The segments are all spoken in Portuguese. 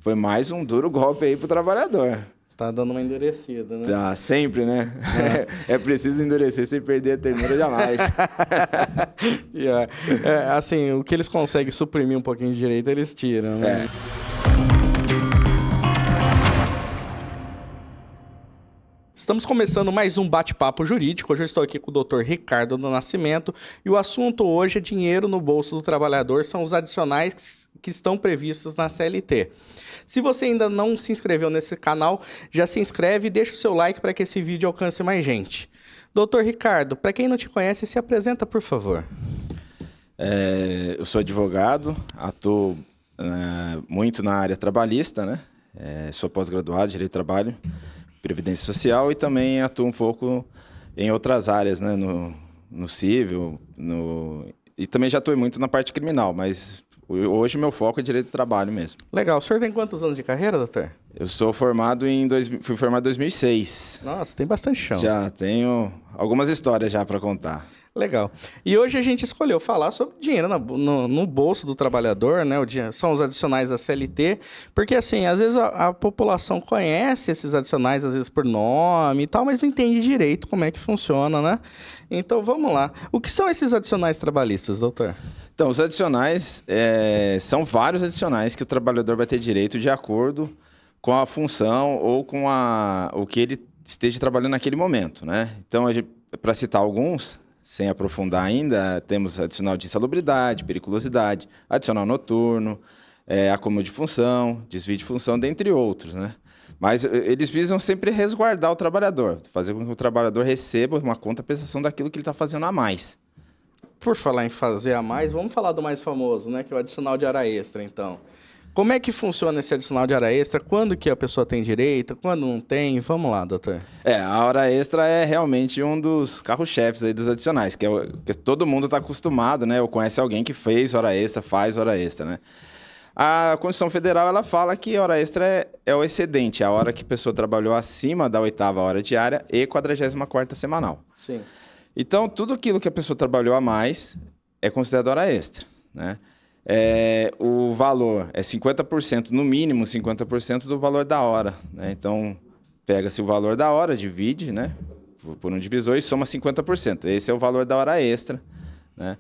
foi mais um duro golpe aí pro trabalhador. Tá dando uma endurecida, né? Tá, sempre, né? É preciso endurecer sem perder a ternura jamais. Assim, o que eles conseguem suprimir um pouquinho de direito, eles tiram, né? Estamos começando mais um bate-papo jurídico. Hoje eu estou aqui com o Dr. Ricardo do Nascimento e o assunto hoje é dinheiro no bolso do trabalhador, são os adicionais que estão previstos na CLT. Se você ainda não se inscreveu nesse canal, já se inscreve e deixa o seu like para que esse vídeo alcance mais gente. Dr. Ricardo, para quem não te conhece, se apresenta, por favor. Eu sou advogado, atuo muito na área trabalhista, né? Sou pós-graduado em Direito do Trabalho, Previdência Social e também atuo um pouco em outras áreas, né? No civil, e também já atuei muito na parte criminal, mas hoje meu foco é Direito do Trabalho mesmo. Legal. O senhor tem quantos anos de carreira, doutor? Eu sou fui formado em 2006. Nossa, tem bastante chão. Já tenho algumas histórias já para contar. Legal. E hoje a gente escolheu falar sobre dinheiro no bolso do trabalhador, né? São os adicionais da CLT, porque assim, às vezes a população conhece esses adicionais, às vezes por nome e tal, mas não entende direito como é que funciona, né? Então vamos lá. O que são esses adicionais trabalhistas, doutor? Então, os adicionais são vários adicionais que o trabalhador vai ter direito de acordo com a função ou com o que ele esteja trabalhando naquele momento, né? Então, para citar alguns, sem aprofundar ainda, temos adicional de insalubridade, periculosidade, adicional noturno, acúmulo de função, desvio de função, dentre outros, né? Mas eles visam sempre resguardar o trabalhador, fazer com que o trabalhador receba uma compensação daquilo que ele está fazendo a mais. Por falar em fazer a mais, vamos falar do mais famoso, né? Que é o adicional de hora extra, então. Como é que funciona esse adicional de hora extra? Quando que a pessoa tem direito? Quando não tem? Vamos lá, doutor. A hora extra é realmente um dos carro-chefes aí dos adicionais, que todo mundo está acostumado, né? Ou conhece alguém que fez hora extra, faz hora extra, né? A Constituição Federal, ela fala que hora extra é o excedente, a hora que a pessoa trabalhou acima da 8ª hora diária e 44ª semanal. Sim. Então, tudo aquilo que a pessoa trabalhou a mais é considerado hora extra, né? O valor é 50%, no mínimo 50% do valor da hora, né? Então, pega-se o valor da hora, divide, né, por um divisor e soma 50%. Esse é o valor da hora extra, né?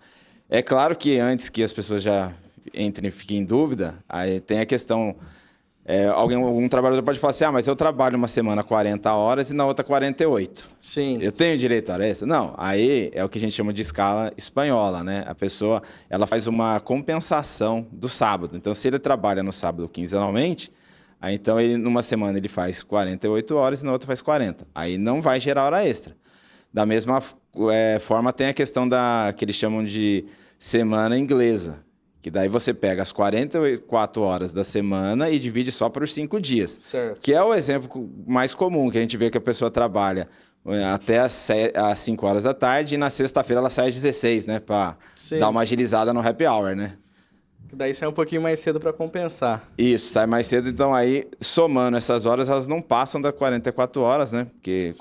É claro que antes que as pessoas já entrem e fiquem em dúvida, aí tem a questão... algum trabalhador pode falar assim, mas eu trabalho uma semana 40 horas e na outra 48. Sim. Eu tenho direito a hora extra? Não, aí é o que a gente chama de escala espanhola, né? A pessoa, ela faz uma compensação do sábado. Então, se ele trabalha no sábado quinzenalmente, aí então numa semana ele faz 48 horas e na outra faz 40. Aí não vai gerar hora extra. Da mesma forma, tem a questão que eles chamam de semana inglesa. Que daí você pega as 44 horas da semana e divide só por 5 dias. Certo. Que é o exemplo mais comum, que a gente vê que a pessoa trabalha até às 5 horas da tarde e na sexta-feira ela sai às 16, né? Para dar uma agilizada no happy hour, né? Daí sai um pouquinho mais cedo para compensar. Isso, sai mais cedo. Então aí, somando essas horas, elas não passam das 44 horas, né? Porque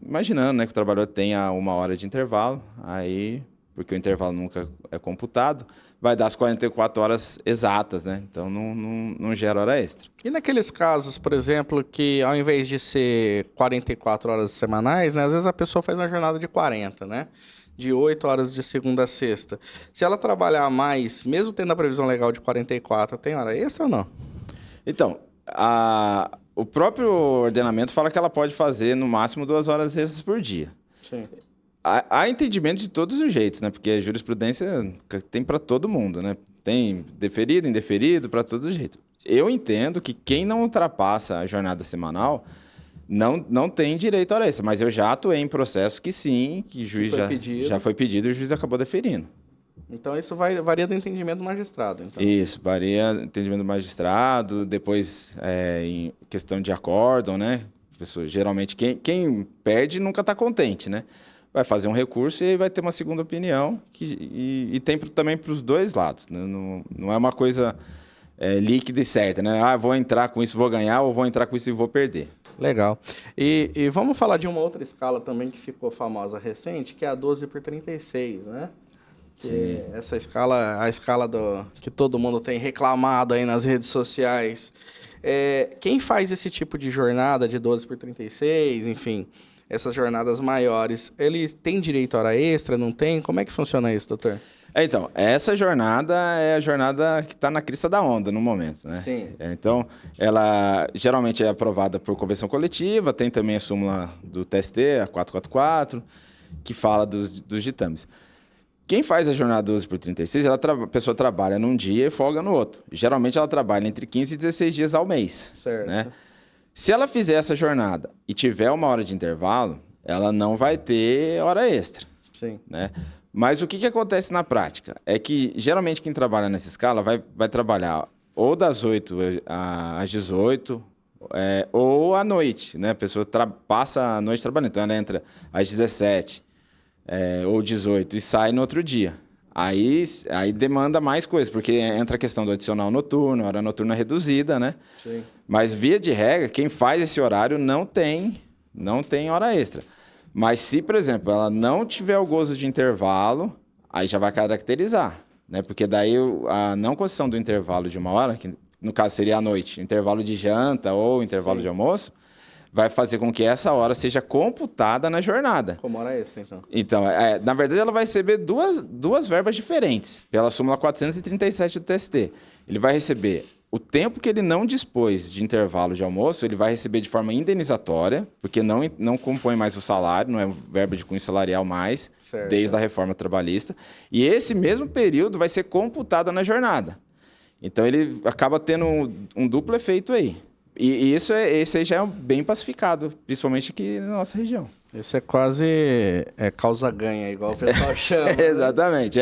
imaginando, né, que o trabalhador tenha 1 hora de intervalo, aí, porque o intervalo nunca é computado, vai dar as 44 horas exatas, né? Então, não gera hora extra. E naqueles casos, por exemplo, que ao invés de ser 44 horas semanais, né? Às vezes a pessoa faz uma jornada de 40, né? De 8 horas de segunda a sexta. Se ela trabalhar mais, mesmo tendo a previsão legal de 44, tem hora extra ou não? Então, o próprio ordenamento fala que ela pode fazer no máximo 2 horas extras por dia. Sim. Há entendimento de todos os jeitos, né? Porque a jurisprudência tem para todo mundo, né? Tem deferido, indeferido, para todo jeito. Eu entendo que quem não ultrapassa a jornada semanal não tem direito a hora extra, mas eu já atuei em processos que sim, que o juiz já foi pedido e o juiz acabou deferindo. Então isso varia do entendimento do magistrado. Então. Isso, varia do entendimento do magistrado, depois em questão de acórdão, né? Geralmente quem perde nunca está contente, né? Vai fazer um recurso e vai ter uma segunda opinião e tem também para os dois lados, né? Não é uma coisa líquida e certa, né? Vou entrar com isso, vou ganhar, ou vou entrar com isso e vou perder. Legal. E vamos falar de uma outra escala também que ficou famosa recente, que é a 12/36, né? Sim. Essa escala, a escala que todo mundo tem reclamado aí nas redes sociais. Quem faz esse tipo de jornada de 12 por 36, enfim, essas jornadas maiores, ele tem direito a hora extra, não tem? Como é que funciona isso, doutor? Então, essa jornada é a jornada que está na crista da onda no momento, né? Sim. Então, ela geralmente é aprovada por convenção coletiva, tem também a súmula do TST, a 444, que fala dos ditames. Quem faz a jornada 12 por 36, a pessoa trabalha num dia e folga no outro. Geralmente ela trabalha entre 15 e 16 dias ao mês. Certo. Né? Se ela fizer essa jornada e tiver uma hora de intervalo, ela não vai ter hora extra. Sim. Né? Mas o que acontece na prática? É que, geralmente, quem trabalha nessa escala vai trabalhar ou das 8 às 18, ou à noite, né? A pessoa passa a noite trabalhando. Então, ela entra às 17 ou 18 e sai no outro dia. Aí demanda mais coisas, porque entra a questão do adicional noturno, hora noturna reduzida, né? Sim. Mas, via de regra, quem faz esse horário não tem hora extra. Mas se, por exemplo, ela não tiver o gozo de intervalo, aí já vai caracterizar, né? Porque daí a não concessão do intervalo de 1 hora, que no caso seria à noite, intervalo de janta ou intervalo de almoço, vai fazer com que essa hora seja computada na jornada. Como hora extra, então? Então, na verdade, ela vai receber duas verbas diferentes, pela súmula 437 do TST. Ele vai receber o tempo que ele não dispôs de intervalo de almoço, ele vai receber de forma indenizatória, porque não compõe mais o salário, não é um verbo de cunho salarial mais, certo, desde a reforma trabalhista. E esse mesmo período vai ser computado na jornada. Então, ele acaba tendo um duplo efeito aí. E esse aí já é bem pacificado, principalmente aqui na nossa região. Isso é quase causa-ganha, igual o pessoal chama. Né? Exatamente,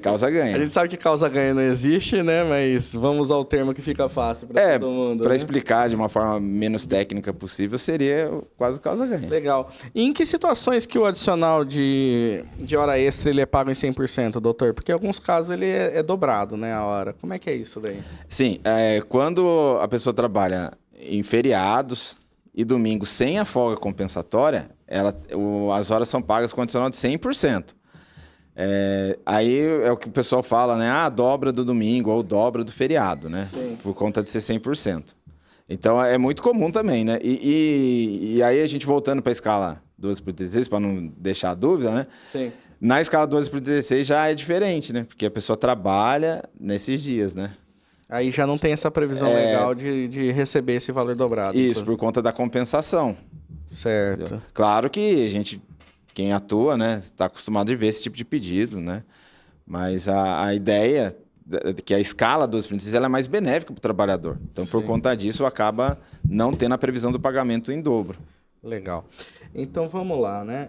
causa-ganha. A gente sabe que causa-ganha não existe, né? Mas vamos ao termo que fica fácil para todo mundo. Para né? explicar de uma forma menos técnica possível, seria quase causa-ganha. Legal. E em que situações que o adicional de hora extra ele é pago em 100%, doutor? Porque em alguns casos ele é dobrado, né, a hora. Como é que é isso daí? Sim, quando a pessoa trabalha em feriados e domingo sem a folga compensatória, as horas são pagas com adicional de 100%. Aí é o que o pessoal fala, né? Dobra do domingo ou dobra do feriado, né? Sim. Por conta de ser 100%. Então, é muito comum também, né? E aí, a gente voltando para a escala 12 por 36, para não deixar dúvida, né? Sim. Na escala 12 por 16 já é diferente, né? Porque a pessoa trabalha nesses dias, né? Aí já não tem essa previsão legal de receber esse valor dobrado. Isso, por conta da compensação. Certo. Entendeu? Claro que quem atua, né, está acostumado a ver esse tipo de pedido, né? Mas a ideia que a escala 12 por 16 ela é mais benéfica para o trabalhador. Então, por conta disso, acaba não tendo a previsão do pagamento em dobro. Legal. Então, vamos lá, né?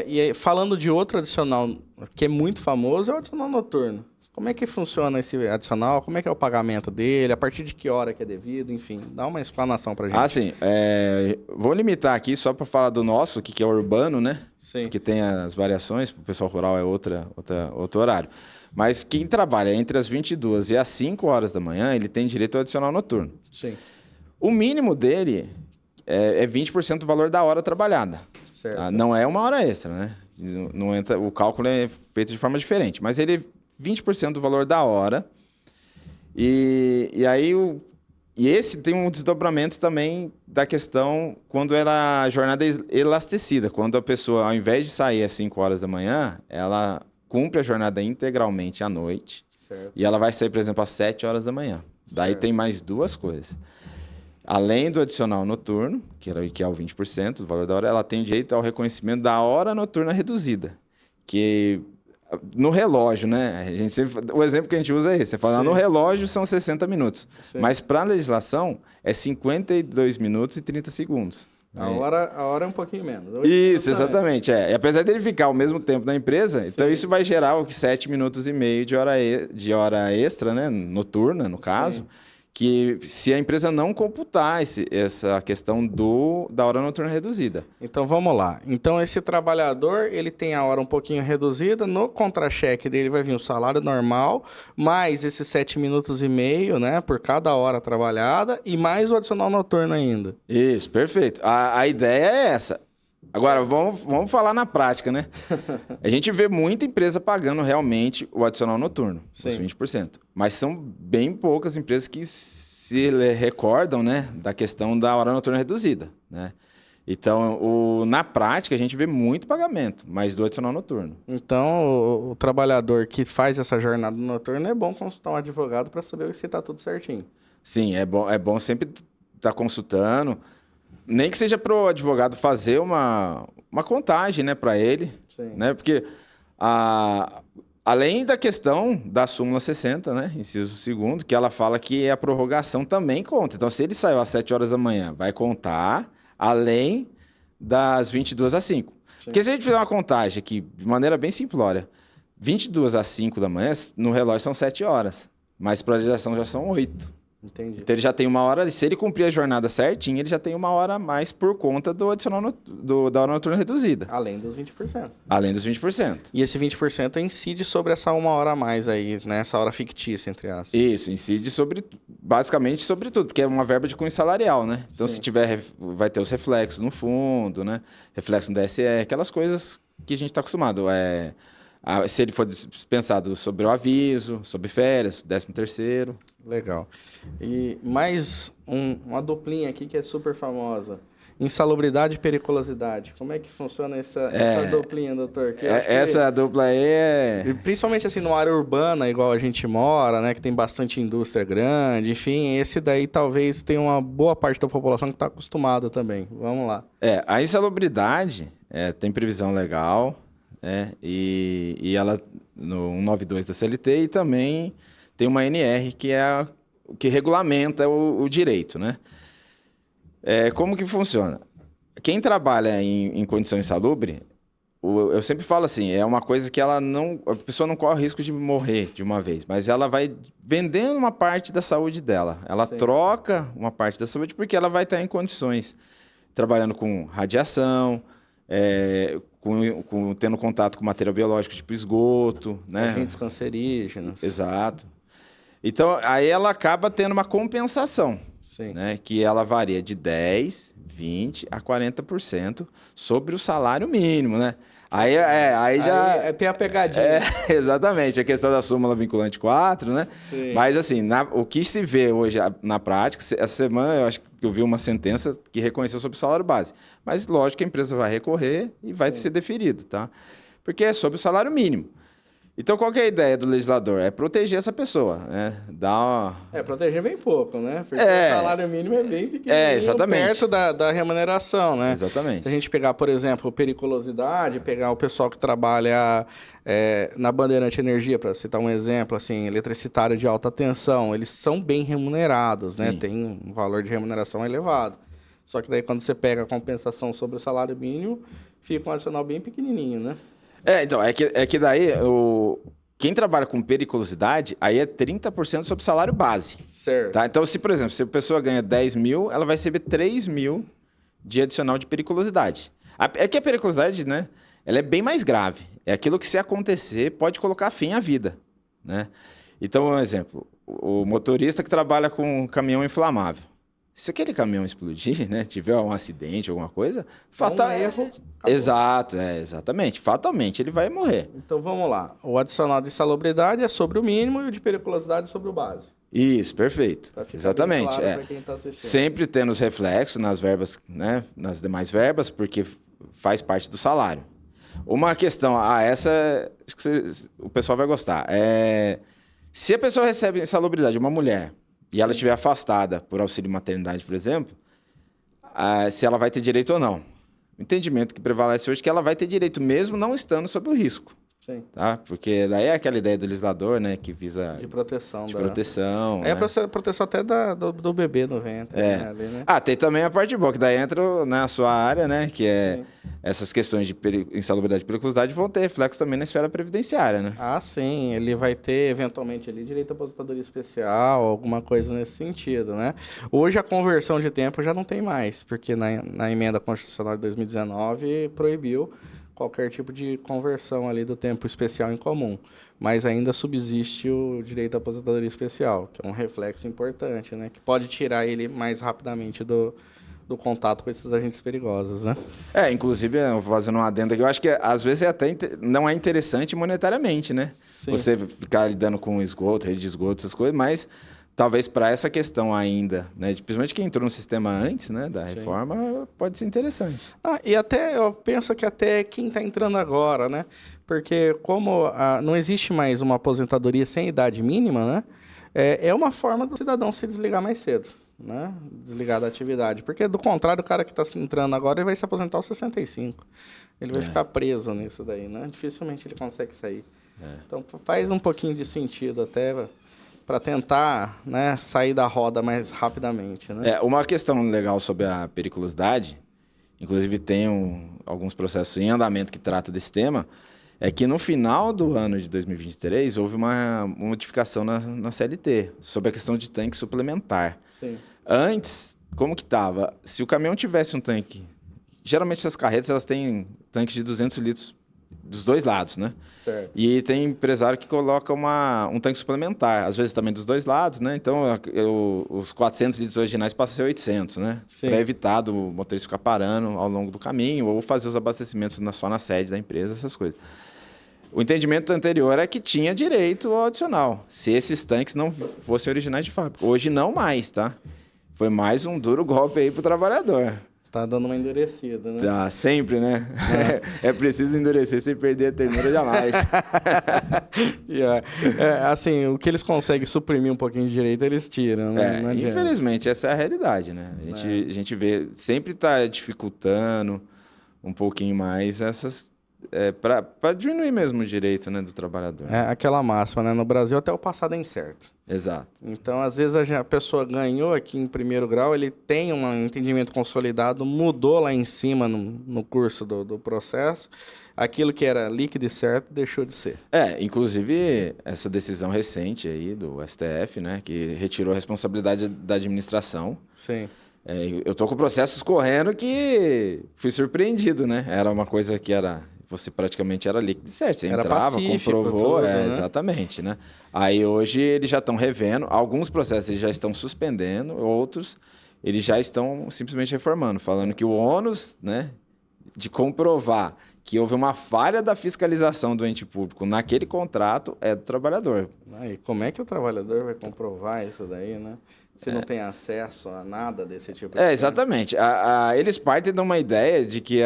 E aí, falando de outro adicional que é muito famoso, é o adicional noturno. Como é que funciona esse adicional? Como é que é o pagamento dele? A partir de que hora que é devido? Enfim, dá uma explanação pra gente. Sim. Vou limitar aqui só para falar do nosso, que é urbano, né? Sim. Que tem as variações, para o pessoal rural é outro horário. Mas quem trabalha entre as 22 e as 5 horas da manhã, ele tem direito ao adicional noturno. Sim. O mínimo dele é 20% do valor da hora trabalhada. Certo. Tá? Não é uma hora extra, né? Não entra, o cálculo é feito de forma diferente, mas ele 20% do valor da hora. E aí esse tem um desdobramento também da questão quando a jornada é elastecida. Quando a pessoa, ao invés de sair às 5 horas da manhã, ela cumpre a jornada integralmente à noite. Certo. E ela vai sair, por exemplo, às 7 horas da manhã. Daí tem mais duas coisas. Além do adicional noturno, que é o 20% do valor da hora, ela tem direito ao reconhecimento da hora noturna reduzida, que no relógio, né? O exemplo que a gente usa é esse. Você fala, no relógio são 60 minutos. Sim. Mas para a legislação é 52 minutos e 30 segundos. A hora é um pouquinho menos. Isso, exatamente. E apesar dele ficar ao mesmo tempo na empresa, então isso vai gerar 7 minutos e meio de hora extra, né? Noturna, no caso. Sim. Que se a empresa não computar essa questão da hora noturna reduzida. Então, vamos lá. Então, esse trabalhador, ele tem a hora um pouquinho reduzida, no contra-cheque dele vai vir o salário normal, mais esses 7 minutos e meio, né, por cada hora trabalhada, e mais o adicional noturno ainda. Isso, perfeito. A ideia é essa. Agora, vamos falar na prática, né? A gente vê muita empresa pagando realmente o adicional noturno, os 20%. Mas são bem poucas empresas que recordam, né, da questão da hora noturna reduzida, né? Então, na prática, a gente vê muito pagamento, mas do adicional noturno. Então, o trabalhador que faz essa jornada noturna é bom consultar um advogado para saber se está tudo certinho. Sim, é bom sempre estar consultando, nem que seja para o advogado fazer uma contagem, né, para ele, Sim. né? Porque além da questão da súmula 60, né, inciso 2º, que ela fala que a prorrogação também conta. Então, se ele saiu às 7 horas da manhã, vai contar além das 22 às 5. Sim. Porque se a gente fizer uma contagem aqui, de maneira bem simplória, 22 às 5 da manhã, no relógio são 7 horas, mas para a geração já são 8. Entendi. Então ele já tem 1 hora, se ele cumprir a jornada certinho, ele já tem 1 hora a mais por conta do adicional da hora noturna reduzida. Além dos 20%. Além dos 20%. E esse 20% incide sobre essa 1 hora a mais aí, né? Essa hora fictícia, entre aspas. Isso, incide basicamente sobre tudo, porque é uma verba de cunho salarial, né? Então, Sim. se tiver, vai ter os reflexos no fundo, né? Reflexo no DSE, aquelas coisas que a gente está acostumado. Se ele for dispensado sobre o aviso, sobre férias, 13º. Legal. E mais uma duplinha aqui que é super famosa. Insalubridade e periculosidade. Como é que funciona essa duplinha, doutor? Essa dupla aí principalmente assim, numa área urbana, igual a gente mora, né? Que tem bastante indústria grande. Enfim, esse daí talvez tenha uma boa parte da população que está acostumada também. Vamos lá. A insalubridade tem previsão legal, e ela no 192 da CLT e também tem uma NR que é o que regulamenta o direito, né? Como que funciona? Quem trabalha em condição insalubre, eu sempre falo assim, é uma coisa que a pessoa não corre o risco de morrer de uma vez, mas ela vai vendendo uma parte da saúde dela. Ela Sim. troca uma parte da saúde porque ela vai estar em condições, trabalhando com radiação, tendo contato com material biológico, tipo esgoto, né? Agentes cancerígenos. Exato. Então, aí ela acaba tendo uma compensação, Sim. né? Que ela varia de 10%, 20% a 40% sobre o salário mínimo, né? Aí já... tem a pegadinha. Exatamente, a questão da súmula vinculante 4, né? Sim. Mas, assim, o que se vê hoje na prática, essa semana eu acho que eu vi uma sentença que reconheceu sobre o salário base. Mas, lógico, que a empresa vai recorrer e vai ser deferido, tá? Porque é sobre o salário mínimo. Então, qual que é a ideia do legislador? É proteger essa pessoa, né? Proteger bem pouco, né? Porque o salário mínimo é bem pequenininho, exatamente. perto da remuneração, né? Exatamente. Se a gente pegar, por exemplo, periculosidade, pegar o pessoal que trabalha na Bandeirante Energia, para citar um exemplo, assim, eletricitário de alta tensão, eles são bem remunerados, né? Tem um valor de remuneração elevado. Só que daí, quando você pega a compensação sobre o salário mínimo, fica um adicional bem pequenininho, né? Então, é que daí, quem trabalha com periculosidade, aí é 30% sobre o salário base. Certo. Tá? Então, por exemplo, se a pessoa ganha 10 mil, ela vai receber 3 mil de adicional de periculosidade. É que a periculosidade, né, ela é bem mais grave. É aquilo que, se acontecer, pode colocar fim à vida, né? Então, um exemplo, o motorista que trabalha com caminhão inflamável. Se aquele caminhão explodir, né, tiver um acidente, alguma coisa, erro. Exato, exatamente. Fatalmente ele vai morrer. Então vamos lá. O adicional de insalubridade é sobre o mínimo e o de periculosidade é sobre o base. Isso, perfeito. Exatamente. Claro pra quem tá assistindo. Sempre tendo os reflexos nas verbas, né, nas demais verbas, porque faz parte do salário. Uma questão, essa acho que o pessoal vai gostar. Se a pessoa recebe insalubridade, uma mulher, e ela estiver afastada por auxílio maternidade, por exemplo, se ela vai ter direito ou não. O entendimento que prevalece hoje é que ela vai ter direito mesmo não estando sob o risco. Sim. Tá? Porque daí é aquela ideia do legislador, né, que visa... De proteção. proteção. É a proteção até do bebê no ventre. Né, ali, né? Tem também a parte boa, que daí entra na sua área, né, que é essas questões de insalubridade e periculosidade vão ter reflexo também na esfera previdenciária, né? Sim. Ele vai ter, eventualmente, ali, direito à aposentadoria especial, alguma coisa nesse sentido, né? Hoje, a conversão de tempo já não tem mais, porque na emenda constitucional de 2019 proibiu qualquer tipo de conversão ali do tempo especial em comum. Mas ainda subsiste o direito à aposentadoria especial, que é um reflexo importante, né? Que pode tirar ele mais rapidamente do contato com esses agentes perigosos, né? Inclusive, fazendo uma adenda aqui, eu acho que às vezes até não é interessante monetariamente, né? Sim. Você ficar lidando com esgoto, rede de esgoto, essas coisas, mas talvez para essa questão ainda, né, principalmente quem entrou no sistema antes, né, da Sim. reforma, pode ser interessante. E até eu penso que até quem está entrando agora, né? Porque como não existe mais uma aposentadoria sem idade mínima, né? É uma forma do cidadão se desligar mais cedo, né? Desligar da atividade. Porque, do contrário, o cara que está entrando agora, ele vai se aposentar aos 65. Ele vai ficar preso nisso daí, né? Dificilmente ele consegue sair. Então, faz um pouquinho de sentido até para tentar, né, sair da roda mais rapidamente, né? Uma questão legal sobre a periculosidade, inclusive tem alguns processos em andamento que trata desse tema, é que no final do ano de 2023 houve uma modificação na CLT sobre a questão de tanque suplementar. Sim. Antes, como que estava? Se o caminhão tivesse um tanque, geralmente essas carretas elas têm tanques de 200 litros dos dois lados, né? Certo. E tem empresário que coloca um tanque suplementar, às vezes também dos dois lados, né? Então, os 400 litros originais passam a ser 800, né? Para evitar do motorista ficar parando ao longo do caminho ou fazer os abastecimentos só na sede da empresa, essas coisas. O entendimento anterior é que tinha direito ao adicional, se esses tanques não fossem originais de fábrica. Hoje não mais, tá? Foi mais um duro golpe aí pro trabalhador. Tá dando uma endurecida, né? Tá, sempre, né? É preciso endurecer sem perder a ternura jamais. Assim, o que eles conseguem suprimir um pouquinho de direito, eles tiram, né? Não adianta. Infelizmente, essa é a realidade, né? A gente vê, sempre tá dificultando um pouquinho mais essas... para diminuir mesmo o direito, né, do trabalhador. É aquela máxima, né? No Brasil até o passado é incerto. Exato. Então, às vezes, a pessoa ganhou aqui em primeiro grau, ele tem um entendimento consolidado, mudou lá em cima no curso do processo, aquilo que era líquido e certo deixou de ser. Inclusive, essa decisão recente aí do STF, né, que retirou a responsabilidade da administração. Sim. Eu tô com processos correndo que fui surpreendido, né? Era uma coisa que você praticamente era líquido, certo? Você era entrava, comprovou, tudo, né? Exatamente, né? Aí hoje eles já estão revendo, alguns processos eles já estão suspendendo, outros eles já estão simplesmente reformando, falando que o ônus, né, de comprovar que houve uma falha da fiscalização do ente público naquele contrato é do trabalhador. E como é que o trabalhador vai comprovar isso daí, né? Se não tem acesso a nada desse tipo de coisa. Exatamente. Eles partem de uma ideia de que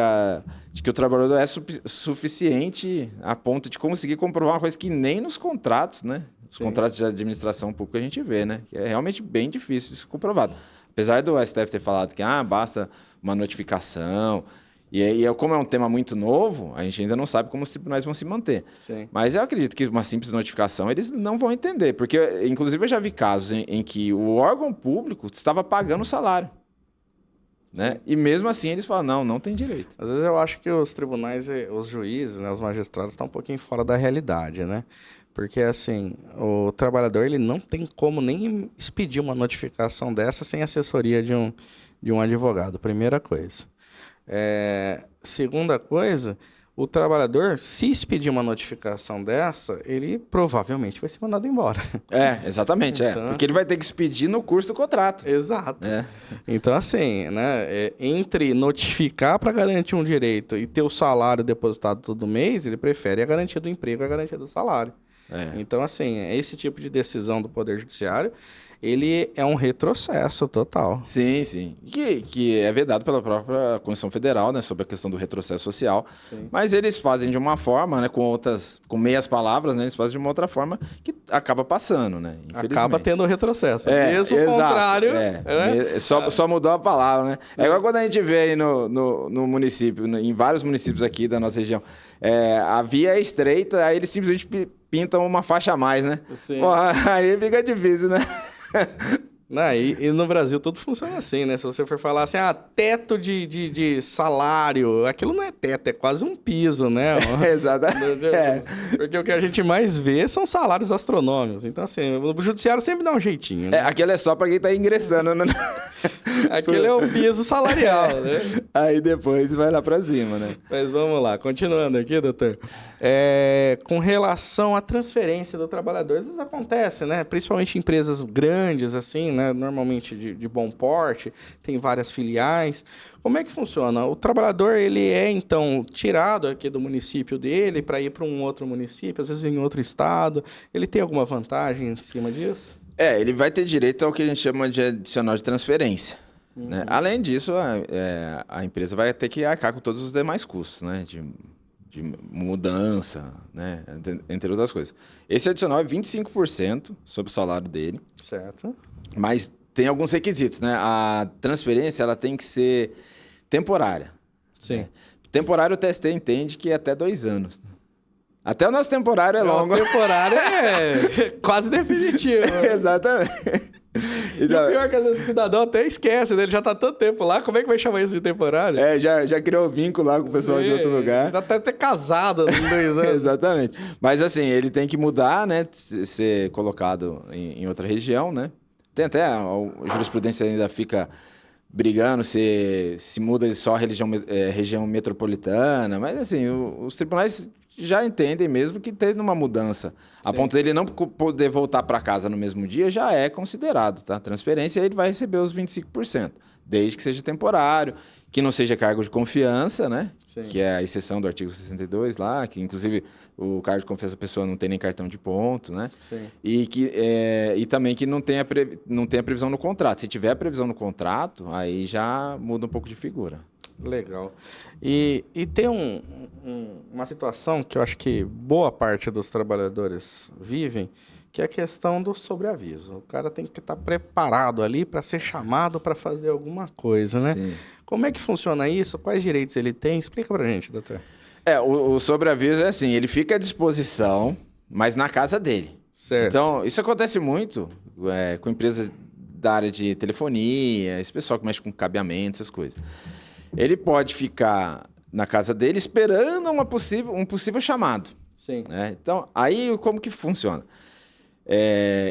o trabalhador é suficiente a ponto de conseguir comprovar uma coisa que nem nos contratos, né? Os contratos de administração pública a gente vê, né? Que é realmente bem difícil isso comprovado. Apesar do STF ter falado que basta uma notificação... E como é um tema muito novo, a gente ainda não sabe como os tribunais vão se manter. Sim. Mas eu acredito que uma simples notificação eles não vão entender. Porque, inclusive, eu já vi casos em que o órgão público estava pagando o salário. Né? E mesmo assim eles falam, não tem direito. Às vezes eu acho que os tribunais, os juízes, né, os magistrados estão um pouquinho fora da realidade, né? Porque, assim, o trabalhador ele não tem como nem expedir uma notificação dessa sem assessoria de um advogado, primeira coisa. Segunda coisa, o trabalhador, se expedir uma notificação dessa, ele provavelmente vai ser mandado embora. Exatamente, então, porque ele vai ter que expedir no curso do contrato. Exato. Então, assim, né, entre notificar para garantir um direito e ter o salário depositado todo mês, ele prefere a garantia do emprego e a garantia do salário. Então, assim, esse tipo de decisão do Poder Judiciário, ele é um retrocesso total. Sim, sim. Que é vedado pela própria Constituição Federal, né, sobre a questão do retrocesso social. Sim. Mas eles fazem de uma forma, né, com meias palavras, né, eles fazem de uma outra forma que acaba passando, né? Acaba tendo retrocesso. Mesmo o contrário. Só mudou a palavra, né? É igual quando a gente vê aí no município, em vários municípios aqui da nossa região, a via é estreita, aí eles simplesmente pintam uma faixa a mais, né? Sim. Pô, aí fica difícil, né? E no Brasil tudo funciona assim, né? Se você for falar assim, teto de salário, aquilo não é teto, é quase um piso, né? Exatamente. Porque o que a gente mais vê são salários astronômicos. Então, assim, o judiciário sempre dá um jeitinho, né? Aquilo é só para quem tá ingressando, né? Aquele é o piso salarial, né? Aí depois vai lá para cima, né? Mas vamos lá, continuando aqui, doutor. Com relação à transferência do trabalhador, às vezes acontece, né? Principalmente em empresas grandes, assim, né? Normalmente de bom porte, tem várias filiais. Como é que funciona? O trabalhador, ele é, então, tirado aqui do município dele para ir para um outro município, às vezes em outro estado. Ele tem alguma vantagem em cima disso? Ele vai ter direito ao que a gente chama de adicional de transferência. Né? Além disso, a empresa vai ter que arcar com todos os demais custos, né? De mudança, né? Entre outras coisas. Esse adicional é 25% sobre o salário dele. Certo. Mas tem alguns requisitos, né? A transferência ela tem que ser temporária. Sim. Né? Temporário o TST entende que é até 2 anos. Até o nosso temporário é longo. O temporário é quase definitivo. Exatamente. Então, e o pior é que o cidadão até esquece, né? Ele já tá tanto tempo lá, como é que vai chamar isso de temporário? Já criou vínculo lá com o pessoal de outro lugar. Já tá até casado nos 2 anos. Exatamente. Mas assim, ele tem que mudar, né? Ser colocado em outra região, né? Tem até a jurisprudência ainda fica brigando se muda só a região metropolitana, mas assim, os tribunais já entendem mesmo que teve uma mudança. A ponto dele não poder voltar para casa no mesmo dia, já é considerado, tá? Transferência, ele vai receber os 25%, desde que seja temporário, que não seja cargo de confiança, né? Sim. Que é a exceção do artigo 62 lá, que inclusive o cargo de confiança a pessoa não tem nem cartão de ponto, né? Sim. E também que não tenha previsão no contrato. Se tiver previsão no contrato, aí já muda um pouco de figura. Legal. E tem uma situação que eu acho que boa parte dos trabalhadores vivem, que é a questão do sobreaviso. O cara tem que estar preparado ali para ser chamado para fazer alguma coisa, né? Sim. Como é que funciona isso? Quais direitos ele tem? Explica pra gente, doutor. O sobreaviso é assim, ele fica à disposição, mas na casa dele. Certo. Então, isso acontece muito com empresas da área de telefonia, esse pessoal que mexe com cabeamento, essas coisas. Ele pode ficar na casa dele esperando um possível chamado. Sim. Né? Então, aí como que funciona?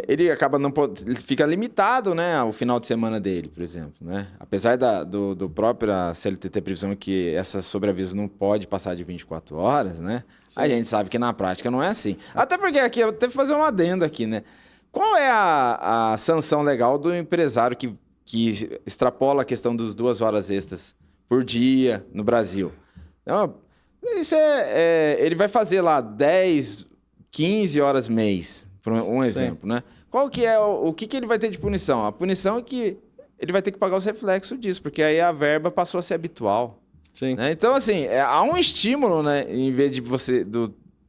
Ele acaba ele fica limitado, né, ao final de semana dele, por exemplo. Né? Apesar do próprio CLT ter previsão que essa sobreaviso não pode passar de 24 horas, né? A gente sabe que na prática não é assim. Até porque aqui, eu tenho que fazer um adendo aqui, né? Qual é a sanção legal do empresário que extrapola a questão dos 2 horas extras por dia no Brasil? Então, isso ele vai fazer lá 10, 15 horas mês, por um exemplo, né? Qual que é o que ele vai ter de punição? A punição é que ele vai ter que pagar os reflexos disso, porque aí a verba passou a ser habitual. Sim. Né? Então, assim, há um estímulo, né? Em vez de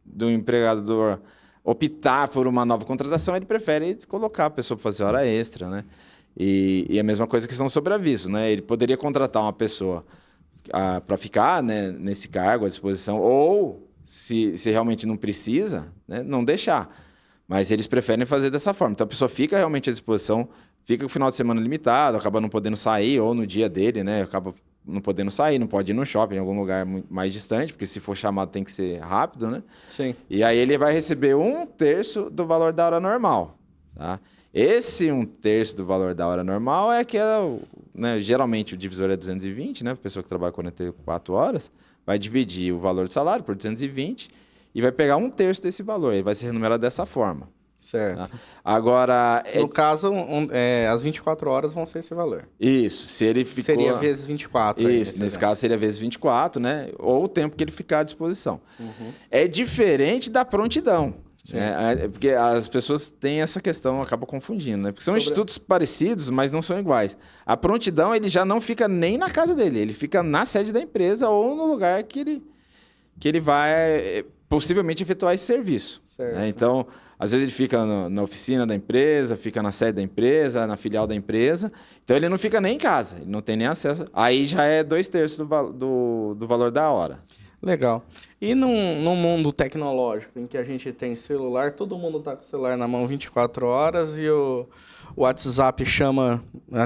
do empregador optar por uma nova contratação, ele prefere colocar a pessoa para fazer hora extra, né? E a mesma coisa que questão sobre aviso, né? Ele poderia contratar uma pessoa para ficar, né, nesse cargo à disposição, ou, se realmente não precisa, né, não deixar. Mas eles preferem fazer dessa forma. Então, a pessoa fica realmente à disposição, fica com o final de semana limitado, acaba não podendo sair, ou no dia dele, né, acaba não podendo sair, não pode ir no shopping, em algum lugar mais distante, porque se for chamado tem que ser rápido, né? Sim. E aí ele vai receber 1/3 do valor da hora normal, tá? Esse 1/3 do valor da hora normal é que né, geralmente o divisor é 220, né? A pessoa que trabalha 44 horas vai dividir o valor do salário por 220 e vai pegar 1/3 desse valor. Ele vai ser remunerado dessa forma. Certo. Tá? Agora... No caso, as 24 horas vão ser esse valor. Isso. Se ele ficou... Seria vezes 24. Isso. Nesse caso, seria vezes 24, né? Ou o tempo que ele ficar à disposição. Uhum. É diferente da prontidão. Porque as pessoas têm essa questão, acabam confundindo, né? Porque são institutos parecidos, mas não são iguais. A prontidão, ele já não fica nem na casa dele, ele fica na sede da empresa ou no lugar que ele vai possivelmente efetuar esse serviço. Né? Então, às vezes ele fica na oficina da empresa, fica na sede da empresa, na filial da empresa. Então, ele não fica nem em casa, ele não tem nem acesso. Aí já é 2/3 do valor da hora. Legal. E num mundo tecnológico, em que a gente tem celular, todo mundo está com o celular na mão 24 horas e o WhatsApp chama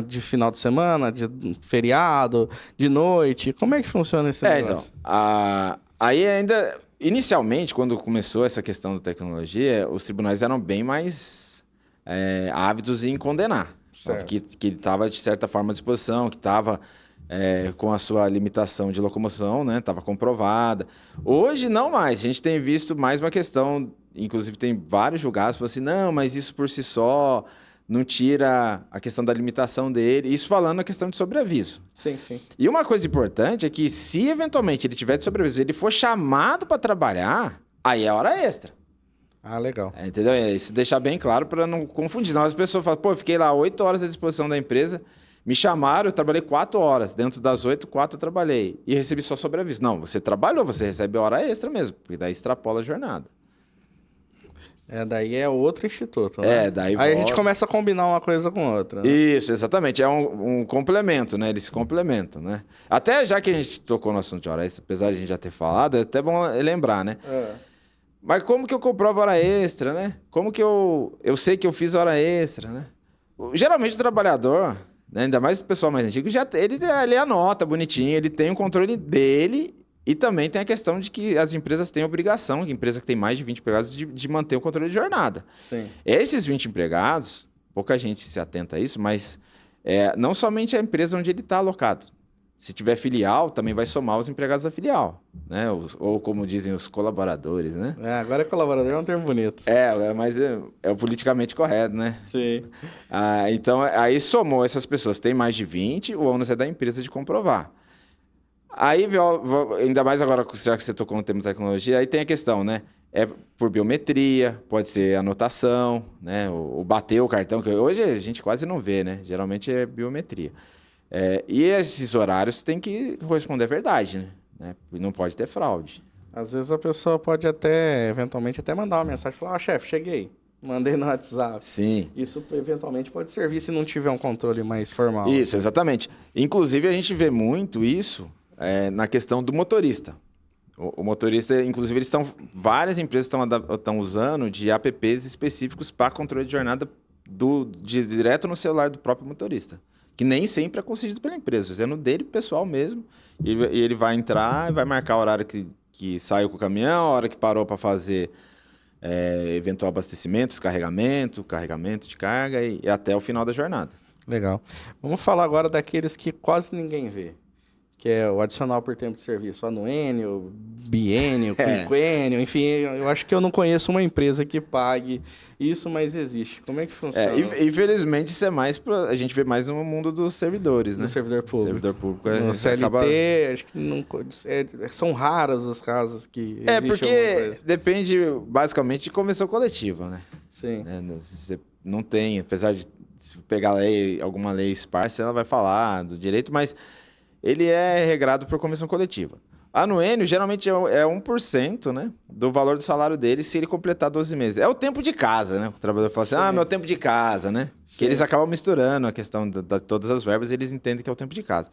de final de semana, de feriado, de noite. Como é que funciona esse negócio? Então, aí ainda, inicialmente, quando começou essa questão da tecnologia, os tribunais eram bem mais ávidos em condenar. Que estava, de certa forma, à disposição, que estava... com a sua limitação de locomoção, né? Estava comprovada. Hoje, não mais. A gente tem visto mais uma questão, inclusive tem vários julgados, falando assim, não, mas isso por si só não tira a questão da limitação dele. Isso falando a questão de sobreaviso. Sim, sim. E uma coisa importante é que se eventualmente ele tiver de sobreaviso, ele for chamado para trabalhar, aí é hora extra. Ah, legal. Entendeu? Isso deixar bem claro para não confundir. Senão as pessoas falam, pô, eu fiquei lá 8 horas à disposição da empresa, me chamaram, eu trabalhei 4 horas. Dentro das 8, 4 eu trabalhei. E recebi só sobreaviso. Não, você trabalhou, você recebe hora extra mesmo, porque daí extrapola a jornada. Daí é outro instituto, né? Daí Aí a gente começa a combinar uma coisa com outra, né? Isso, exatamente. É um complemento, né? Eles se complementam, né? Até já que a gente tocou no assunto de hora extra, apesar de a gente já ter falado, é até bom lembrar, né? Mas como que eu comprovo hora extra, né? Como que eu sei que eu fiz hora extra, né? Geralmente o trabalhador, né? Ainda mais o pessoal mais antigo, ele anota bonitinho, ele tem o controle dele. E também tem a questão de que as empresas têm obrigação, que empresa que tem mais de 20 empregados, de manter o controle de jornada. Sim. Esses 20 empregados, pouca gente se atenta a isso, mas não somente a empresa onde ele está alocado. Se tiver filial, também vai somar os empregados da filial, né? Ou como dizem os colaboradores, né? Agora colaborador é um termo bonito. Mas é o politicamente correto, né? Sim. Então, aí somou essas pessoas, tem mais de 20, o ônus é da empresa de comprovar. Aí, ainda mais agora, já que você tocou no tema de tecnologia, aí tem a questão, né? É por biometria, pode ser anotação, né? O bater o cartão, que hoje a gente quase não vê, né? Geralmente é biometria. E esses horários tem que corresponder à verdade, né? Não pode ter fraude. Às vezes a pessoa pode eventualmente mandar uma mensagem e falar, chefe, cheguei. Mandei no WhatsApp. Sim. Isso eventualmente pode servir se não tiver um controle mais formal. Isso, exatamente. Inclusive, a gente vê muito isso na questão do motorista. O motorista, inclusive, várias empresas estão usando de apps específicos para controle de jornada direto no celular do próprio motorista, que nem sempre é concedido pela empresa, fazendo dele pessoal mesmo, e ele vai entrar e vai marcar o horário que saiu com o caminhão, a hora que parou para fazer eventual abastecimento, carregamento de carga e até o final da jornada. Legal. Vamos falar agora daqueles que quase ninguém vê. Que é o adicional por tempo de serviço, anuênio, biênio, quinquênio, enfim, eu acho que eu não conheço uma empresa que pague isso, mas existe. Como é que funciona? Infelizmente, isso a gente vê mais no mundo dos servidores, né? Do servidor público. Servidor público. No CLT, acho que não, são raros os casos que existe porque depende, basicamente, de convenção coletiva, né? Sim. Você não tem, apesar de se pegar alguma lei esparsa, ela vai falar do direito, mas ele é regrado por convenção coletiva. Anuênio, geralmente, é 1%, né, do valor do salário dele se ele completar 12 meses. É o tempo de casa, né? O trabalhador fala assim, meu tempo de casa, né? Sim. Que eles acabam misturando a questão de todas as verbas, eles entendem que é o tempo de casa.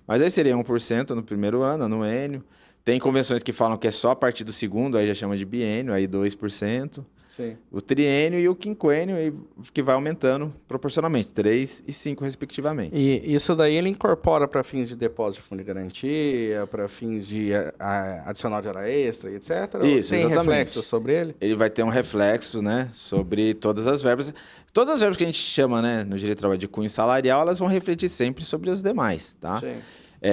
Mas aí seria 1% no primeiro ano, anuênio. Tem convenções que falam que é só a partir do segundo, aí já chama de biênio, aí 2%. Sim. O triênio e o quinquênio, que vai aumentando proporcionalmente, 3 e 5, respectivamente. E isso daí ele incorpora para fins de depósito de fundo de garantia, para fins de adicional de hora extra, etc? Isso, tem exatamente. Reflexo sobre ele? Ele vai ter um reflexo, né, sobre todas as verbas. Todas as verbas que a gente chama, né, no direito de trabalho de cunho salarial, elas vão refletir sempre sobre as demais, tá? Sim.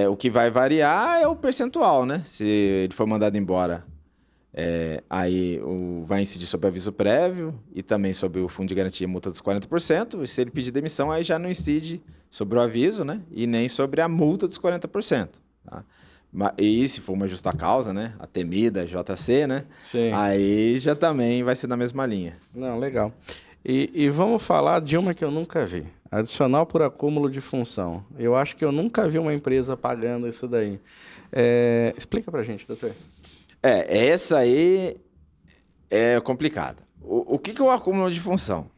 O que vai variar é o percentual, né? Se ele for mandado embora, aí vai incidir sobre aviso prévio e também sobre o fundo de garantia e multa dos 40%. E se ele pedir demissão, aí já não incide sobre o aviso, né? E nem sobre a multa dos 40%. Tá? E se for uma justa causa, né? A temida JC, né? Sim. Aí já também vai ser na mesma linha. Não, legal. E vamos falar de uma que eu nunca vi. Adicional por acúmulo de função. Eu acho que eu nunca vi uma empresa pagando isso daí. Explica pra gente, doutor. Essa aí é complicada. O que é o acúmulo de função?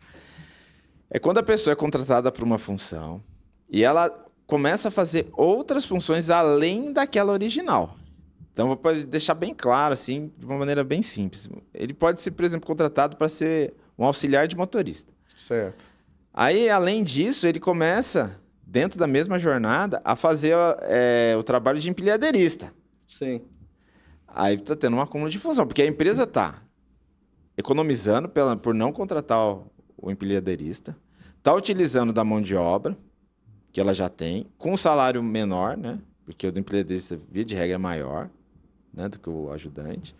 É quando a pessoa é contratada para uma função e ela começa a fazer outras funções além daquela original. Então, vou deixar bem claro, assim, de uma maneira bem simples. Ele pode ser, por exemplo, contratado para ser um auxiliar de motorista. Certo. Aí, além disso, ele começa, dentro da mesma jornada, a fazer o trabalho de empilhadeirista. Sim. Aí está tendo um acúmulo de função, porque a empresa está economizando por não contratar o empilhadeirista, está utilizando da mão de obra, que ela já tem, com um salário menor, né? Porque o do empilhadeirista, via de regra, é maior, né, do que o ajudante.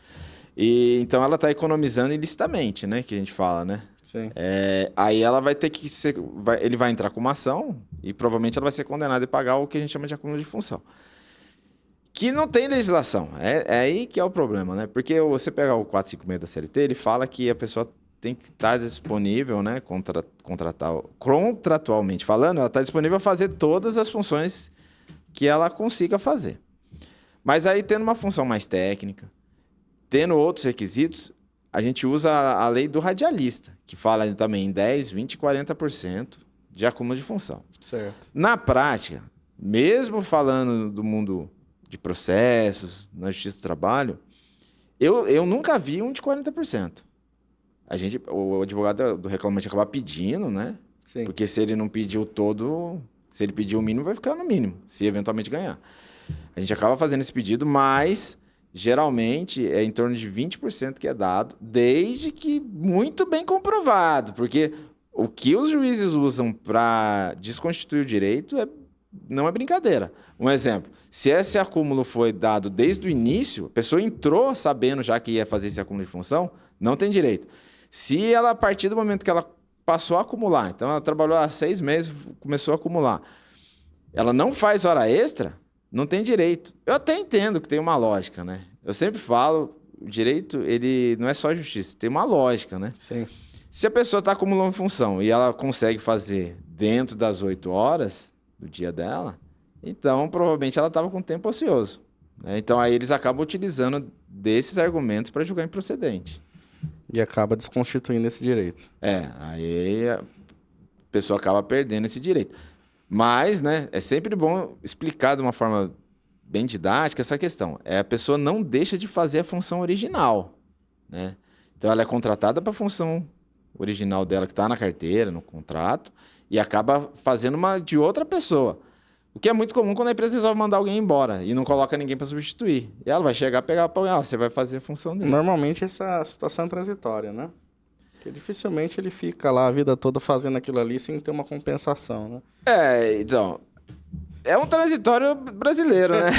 E então ela está economizando ilicitamente, né? Que a gente fala, né? Sim. Aí ela vai ter que ele vai entrar com uma ação e provavelmente ela vai ser condenada a pagar o que a gente chama de acúmulo de função. Que não tem legislação. É aí que é o problema, né? Porque você pegar o 456 da CLT, ele fala que a pessoa tem que estar disponível, né? Contratualmente falando, ela está disponível a fazer todas as funções que ela consiga fazer. Mas aí, tendo uma função mais técnica, tendo outros requisitos, a gente usa a lei do radialista, que fala também em 10%, 20% e 40% de acúmulo de função. Certo. Na prática, mesmo falando do mundo de processos, na Justiça do Trabalho, eu nunca vi um de 40%. O advogado do reclamante acaba pedindo, né? Sim. Porque se ele não pediu todo, se ele pedir o mínimo, vai ficar no mínimo, se eventualmente ganhar. A gente acaba fazendo esse pedido, mas geralmente é em torno de 20% que é dado, desde que muito bem comprovado, porque o que os juízes usam para desconstituir o direito não é brincadeira. Um exemplo, se esse acúmulo foi dado desde o início, a pessoa entrou sabendo já que ia fazer esse acúmulo de função, não tem direito. Se ela, a partir do momento que ela passou a acumular, então ela trabalhou há 6 meses, começou a acumular, ela não faz hora extra, não tem direito. Eu até entendo que tem uma lógica, né? Eu sempre falo, o direito, ele não é só justiça, tem uma lógica, né? Sim. Se a pessoa está acumulando função e ela consegue fazer dentro das 8 horas do dia dela, então provavelmente ela estava com tempo ocioso, né? Então aí eles acabam utilizando desses argumentos para julgar improcedente. E acaba desconstituindo esse direito. Aí a pessoa acaba perdendo esse direito. Mas, né, é sempre bom explicar de uma forma bem didática essa questão. A pessoa não deixa de fazer a função original, né? Então ela é contratada para a função original dela que está na carteira, no contrato, e acaba fazendo uma de outra pessoa. O que é muito comum quando a empresa resolve mandar alguém embora e não coloca ninguém para substituir. E ela vai chegar, pegar a pau e você vai fazer a função dele. Normalmente essa situação é transitória, né? Porque dificilmente ele fica lá a vida toda fazendo aquilo ali sem ter uma compensação, né? Então... É um transitório brasileiro, né?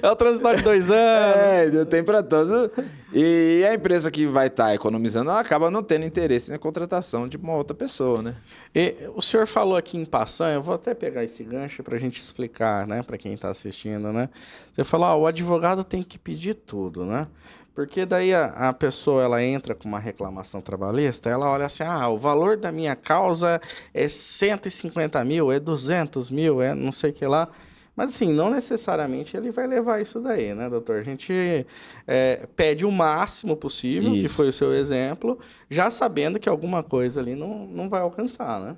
É o transitório de 2 anos. Tem para todos. E a empresa que vai estar economizando, ela acaba não tendo interesse na contratação de uma outra pessoa, né? E o senhor falou aqui em passant, eu vou até pegar esse gancho para a gente explicar, né, para quem está assistindo, né? Você falou, o advogado tem que pedir tudo, né? Porque daí a pessoa, ela entra com uma reclamação trabalhista, ela olha assim, o valor da minha causa é 150 mil, é 200 mil, é não sei o que lá. Mas assim, não necessariamente ele vai levar isso daí, né, doutor? A gente pede o máximo possível, que foi o seu exemplo, já sabendo que alguma coisa ali não vai alcançar, né?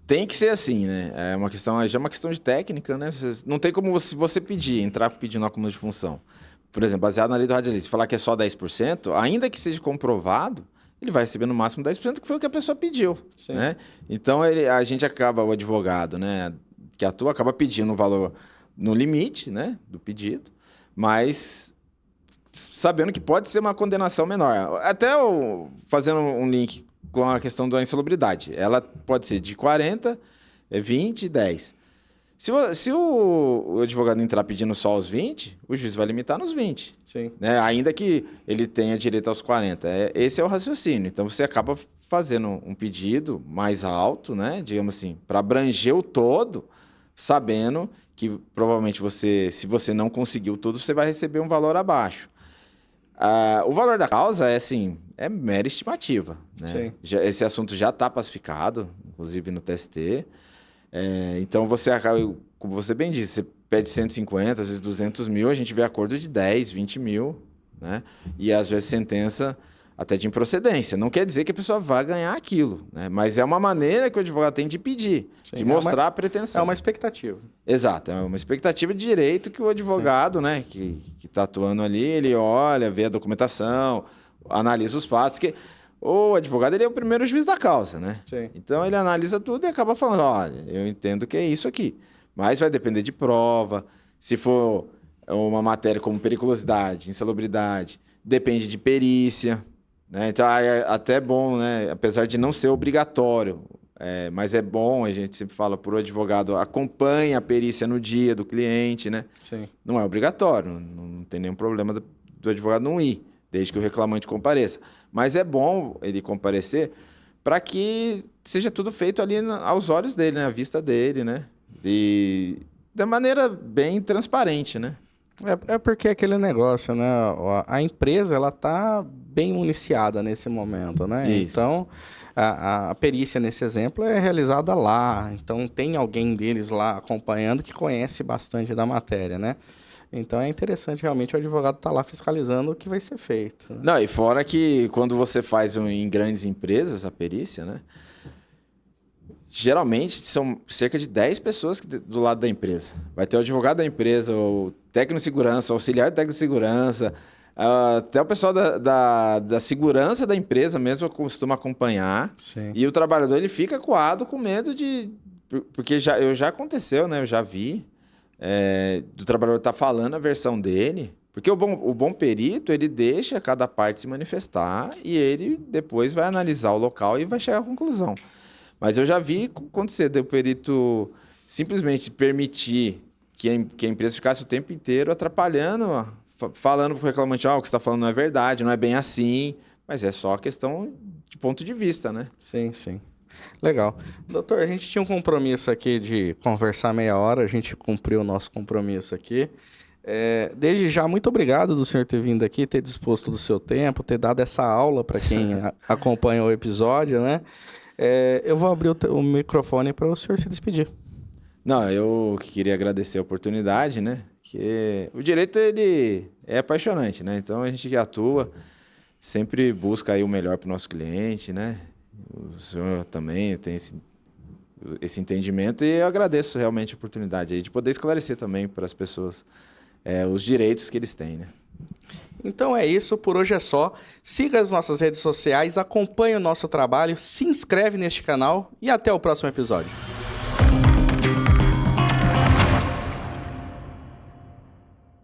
Tem que ser assim, né? É uma questão, já é uma questão de técnica, né? Não tem como você entrar pedindo acúmulo de função. Por exemplo, baseado na lei do radialista, falar que é só 10%, ainda que seja comprovado, ele vai receber no máximo 10%, que foi o que a pessoa pediu, né? Então, a gente acaba, o advogado, né, que atua, acaba pedindo o valor no limite, né, do pedido, mas sabendo que pode ser uma condenação menor. Até fazendo um link com a questão da insalubridade. Ela pode ser de 40, 20 e 10. Se o advogado entrar pedindo só os 20, o juiz vai limitar nos 20. Sim. Né? Ainda que ele tenha direito aos 40. Esse é o raciocínio. Então, você acaba fazendo um pedido mais alto, né? Digamos assim, para abranger o todo, sabendo que provavelmente se você não conseguiu tudo, você vai receber um valor abaixo. O valor da causa é mera estimativa. Né? Esse assunto já está pacificado, inclusive no TST. Então, você acaba, como você bem disse, você pede 150, às vezes 200 mil, a gente vê acordo de 10, 20 mil, né? E às vezes sentença até de improcedência. Não quer dizer que a pessoa vá ganhar aquilo, né? Mas é uma maneira que o advogado tem de pedir, de mostrar a pretensão. É uma expectativa. Exato, é uma expectativa de direito que o advogado, né, que está atuando ali, ele olha, vê a documentação, analisa os fatos, que o advogado ele é o primeiro juiz da causa, né? Sim. Então ele analisa tudo e acaba falando, olha, eu entendo que é isso aqui, mas vai depender de prova, se for uma matéria como periculosidade, insalubridade, depende de perícia, né? Então é até bom, né? Apesar de não ser obrigatório, mas é bom, a gente sempre fala para o advogado, acompanhe a perícia no dia do cliente, né? Sim. Não é obrigatório, não tem nenhum problema do advogado não ir, desde que o reclamante compareça. Mas é bom ele comparecer para que seja tudo feito ali aos olhos dele, né? À vista dele, né? E de maneira bem transparente, né? É porque é aquele negócio, né? A empresa, ela tá bem municiada nesse momento, né? Isso. Então, a perícia nesse exemplo é realizada lá. Então, tem alguém deles lá acompanhando que conhece bastante da matéria, né? Então, é interessante realmente o advogado estar lá fiscalizando o que vai ser feito, né? Não, e fora que quando você faz em grandes empresas a perícia, né? Geralmente são cerca de 10 pessoas do lado da empresa. Vai ter o advogado da empresa, o técnico de segurança, o auxiliar do técnico de segurança, até o pessoal da segurança da empresa mesmo costuma acompanhar. Sim. E o trabalhador ele fica coado com medo de... Porque já aconteceu, né? Eu já vi do trabalhador estar falando a versão dele. Porque o bom perito, ele deixa cada parte se manifestar e ele depois vai analisar o local e vai chegar à conclusão. Mas eu já vi acontecer do perito simplesmente permitir que a empresa ficasse o tempo inteiro atrapalhando, falando para o reclamante, o que você está falando não é verdade, não é bem assim, mas é só questão de ponto de vista, né? Sim, sim. Legal. Doutor, a gente tinha um compromisso aqui de conversar meia hora, a gente cumpriu o nosso compromisso aqui. Desde já, muito obrigado do senhor ter vindo aqui, ter disposto do seu tempo, ter dado essa aula para quem acompanha o episódio, né? Eu vou abrir o microfone para o senhor se despedir. Não, eu queria agradecer a oportunidade, né? Que o direito, ele é apaixonante, né? Então, a gente que atua sempre busca aí o melhor para o nosso cliente, né? O senhor também tem esse entendimento e eu agradeço realmente a oportunidade aí de poder esclarecer também para as pessoas os direitos que eles têm, né? Então é isso, por hoje é só. Siga as nossas redes sociais, acompanhe o nosso trabalho, se inscreve neste canal e até o próximo episódio.